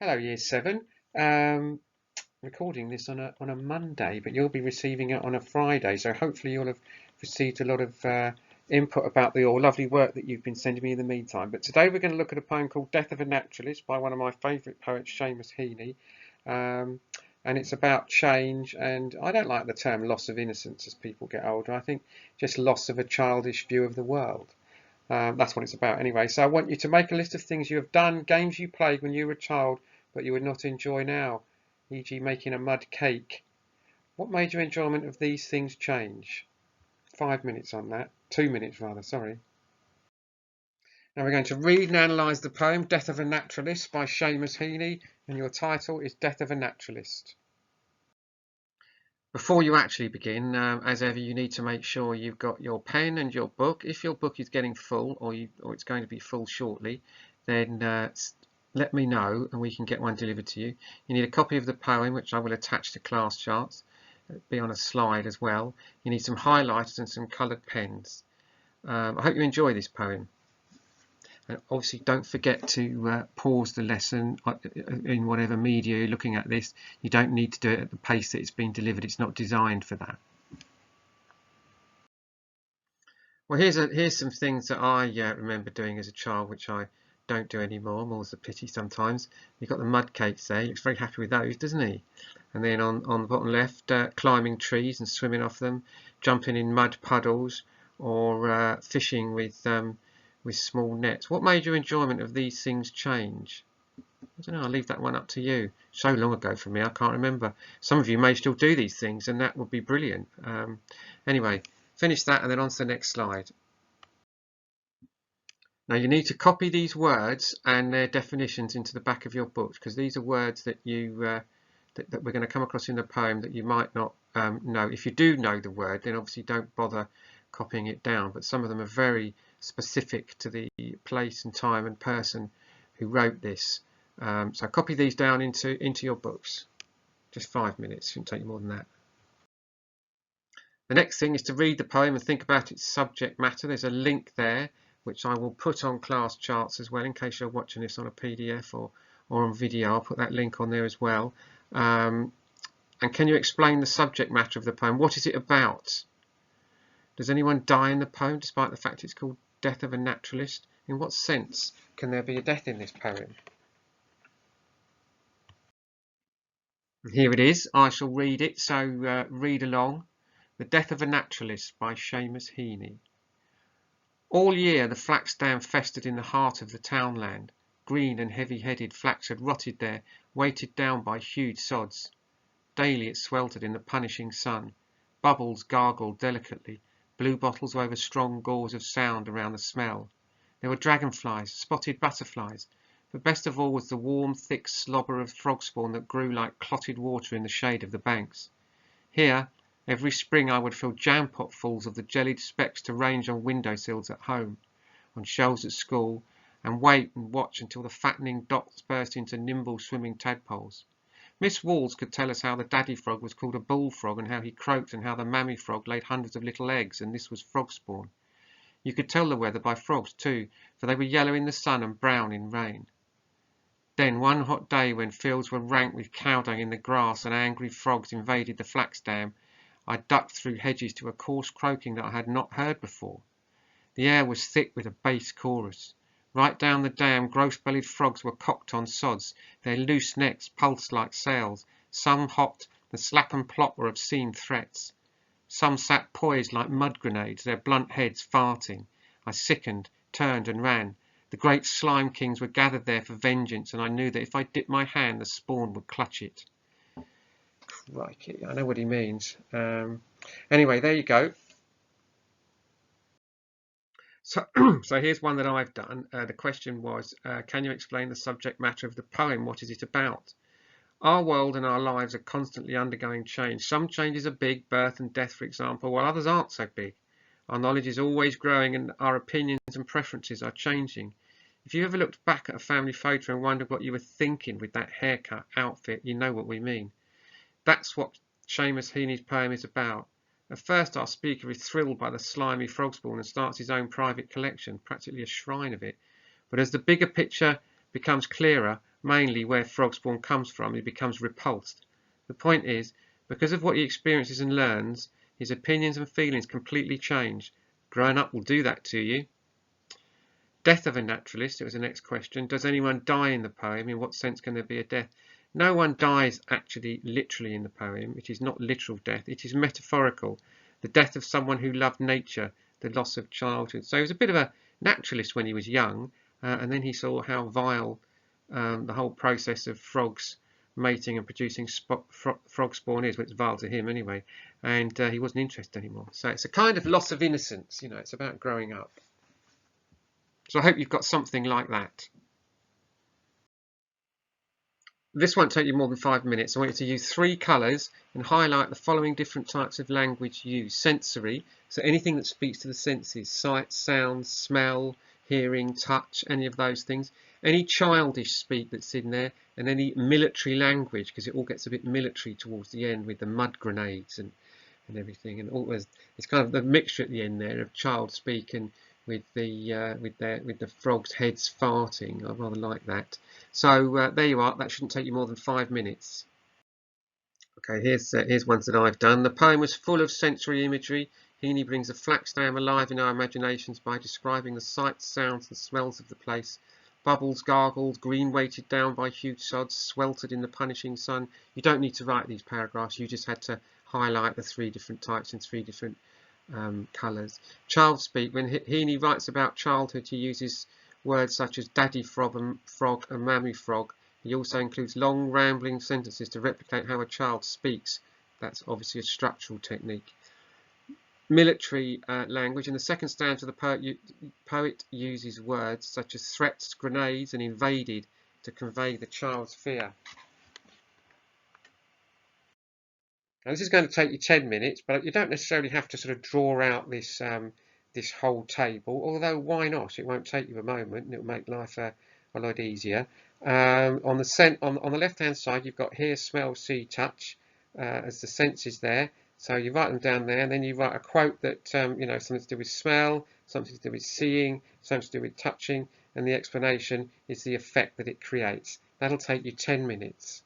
Hello, Year 7. Recording this on a Monday, but you'll be receiving it on a Friday. So hopefully you'll have received a lot of input about the all lovely work that you've been sending me in the meantime. But today we're going to look at a poem called Death of a Naturalist by one of my favourite poets, Seamus Heaney. And it's about change, and I don't like the term loss of innocence as people get older. I think just loss of a childish view of the world. That's what it's about anyway. So I want you to make a list of things you have done, games you played when you were a child, but you would not enjoy now, e.g. making a mud cake. What made your enjoyment of these things change? 5 minutes on that. 2 minutes rather, sorry. Now we're going to read and analyse the poem Death of a Naturalist by Seamus Heaney, and your title is Death of a Naturalist. Before you actually begin, as ever, you need to make sure you've got your pen and your book. If your book is getting full, or it's going to be full shortly, then let me know and we can get one delivered to you. You need a copy of the poem, which I will attach to Classcharts. It'll be on a slide as well. You need some highlighters and some coloured pens. I hope you enjoy this poem. And obviously don't forget to pause the lesson in whatever media you're looking at this. You don't need to do it at the pace that it's been delivered. It's not designed for that. Well, here's some things that I remember doing as a child, which I don't do anymore. More's a pity sometimes. You've got the mud cakes there. He looks very happy with those, doesn't he? And then on the bottom left, climbing trees and swimming off them, jumping in mud puddles, or fishing with small nets. What made your enjoyment of these things change? I don't know, I'll leave that one up to you. So long ago for me, I can't remember. Some of you may still do these things, and that would be brilliant. Anyway, finish that and then on to the next slide. Now you need to copy these words and their definitions into the back of your book, because these are words that you that we're going to come across in the poem that you might not know. If you do know the word, then obviously don't bother copying it down, but some of them are very specific to the place and time and person who wrote this. So copy these down into your books. Just 5 minutes, shouldn't take you more than that. The next thing is to read the poem and think about its subject matter. There's a link there which I will put on Classcharts as well, in case you're watching this on a PDF or on video. I'll put that link on there as well. And can you explain the subject matter of the poem? What is it about? Does anyone die in the poem, despite the fact it's called Death of a Naturalist? In what sense can there be a death in this poem? And here it is. I shall read it, so read along. The Death of a Naturalist by Seamus Heaney. All year the flaxdown festered in the heart of the townland. Green and heavy-headed flax had rotted there, weighted down by huge sods. Daily it sweltered in the punishing sun. Bubbles gargled delicately. Blue bottles wove a strong gauze of sound around the smell. There were dragonflies, spotted butterflies, but best of all was the warm, thick slobber of frog spawn that grew like clotted water in the shade of the banks. Here, every spring I would fill jam-pot-fuls of the jellied specks to range on window-sills at home, on shelves at school, and wait and watch until the fattening dots burst into nimble swimming tadpoles. Miss Walls could tell us how the daddy frog was called a bullfrog, and how he croaked, and how the mammy frog laid hundreds of little eggs, and this was frog spawn. You could tell the weather by frogs too, for they were yellow in the sun and brown in rain. Then one hot day, when fields were rank with cow dung in the grass and angry frogs invaded the flax dam, I ducked through hedges to a coarse croaking that I had not heard before. The air was thick with a bass chorus. Right down the dam, gross-bellied frogs were cocked on sods, their loose necks pulsed like sails. Some hopped, the slap and plop were obscene threats. Some sat poised like mud grenades, their blunt heads farting. I sickened, turned and ran. The great slime kings were gathered there for vengeance, and I knew that if I dipped my hand, the spawn would clutch it. Crikey, I know what he means. Anyway, there you go. So, so here's one that I've done. The question was, can you explain the subject matter of the poem? What is it about? Our world and our lives are constantly undergoing change. Some changes are big, birth and death, for example, while others aren't so big. Our knowledge is always growing and our opinions and preferences are changing. If you ever looked back at a family photo and wondered what you were thinking with that haircut, outfit, you know what we mean. That's what Seamus Heaney's poem is about. At first our speaker is thrilled by the slimy frog spawn and starts his own private collection, practically a shrine of it. But as the bigger picture becomes clearer, mainly where frog spawn comes from, he becomes repulsed. The point is, because of what he experiences and learns, his opinions and feelings completely change. Growing up will do that to you. Death of a naturalist, it was the next question. Does anyone die in the poem? In what sense can there be a death? No one dies actually literally in the poem. It is not literal death, it is metaphorical. The death of someone who loved nature, the loss of childhood. So he was a bit of a naturalist when he was young, and then he saw how vile the whole process of frogs mating and producing frog spawn is, which is vile to him anyway, and he wasn't interested anymore. So it's a kind of loss of innocence, you know, it's about growing up. So I hope you've got something like that. This won't take you more than 5 minutes. I want you to use 3 colours and highlight the following different types of language used. Sensory, so anything that speaks to the senses, sight, sound, smell, hearing, touch, any of those things. Any childish speak that's in there, and any military language, because it all gets a bit military towards the end with the mud grenades and everything, and always it's kind of the mixture at the end there of child speak and with the frogs' heads farting. I rather like that. So there you are. That shouldn't take you more than 5 minutes. Okay, here's ones that I've done. The poem was full of sensory imagery. Heaney brings the Flaxdam alive in our imaginations by describing the sights, sounds and smells of the place. Bubbles gargled, green weighted down by huge sods, sweltered in the punishing sun. You don't need to write these paragraphs, you just had to highlight the 3 different types in 3 different colours. Child speak. When Heaney writes about childhood, he uses words such as daddy frog and mammy frog. He also includes long rambling sentences to replicate how a child speaks. That's obviously a structural technique. Military language. In the second stanza, the poet uses words such as threats, grenades and invaded to convey the child's fear. Now, this is going to take you 10 minutes, but you don't necessarily have to sort of draw out this this whole table, although why not? It won't take you a moment and it'll make life a lot easier. On the left hand side, you've got hear, smell, see, touch as the senses there. So you write them down there, and then you write a quote that you know, something to do with smell, something to do with seeing, something to do with touching, and the explanation is the effect that it creates. That'll take you 10 minutes.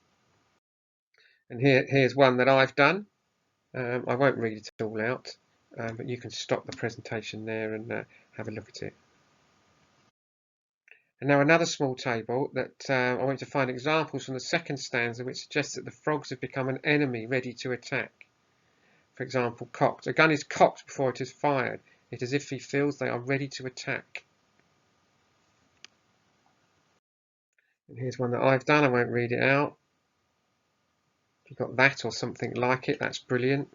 And here's one that I've done. I won't read it all out, but you can stop the presentation there and have a look at it. And now another small table that I want you to find examples from the second stanza which suggests that the frogs have become an enemy ready to attack. For example, cocked. A gun is cocked before it is fired. It is as if he feels they are ready to attack. And here's one that I've done. I won't read it out. If you've got that or something like it, that's brilliant.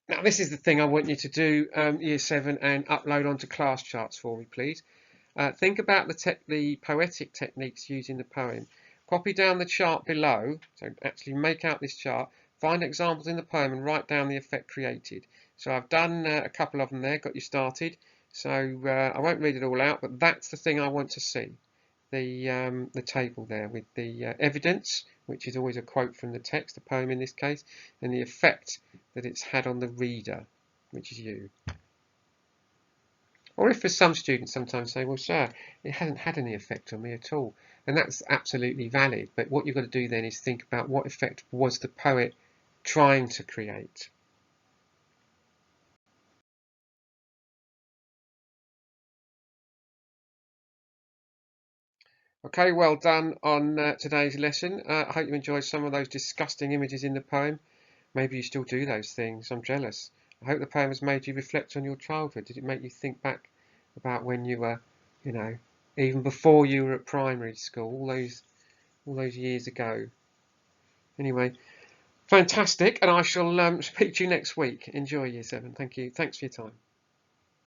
Now this is the thing I want you to do, Year 7, and upload onto Classcharts for me, please. Think about the poetic techniques used in the poem. Copy down the chart below, so actually make out this chart, find examples in the poem and write down the effect created. So I've done a couple of them there, got you started. So I won't read it all out, but that's the thing I want to see. The table there with the evidence, which is always a quote from the text, the poem in this case, and the effect that it's had on the reader, which is you. Or if for some students sometimes say, well, sir, it hasn't had any effect on me at all. And that's absolutely valid. But what you've got to do then is think about what effect was the poet trying to create. Okay, well done on today's lesson. I hope you enjoyed some of those disgusting images in the poem. Maybe you still do those things. I'm jealous. I hope the poem has made you reflect on your childhood. Did it make you think back about when you were, you know, even before you were at primary school, all those years ago? Anyway, fantastic, and I shall speak to you next week. Enjoy Year 7. Thank you. Thanks for your time.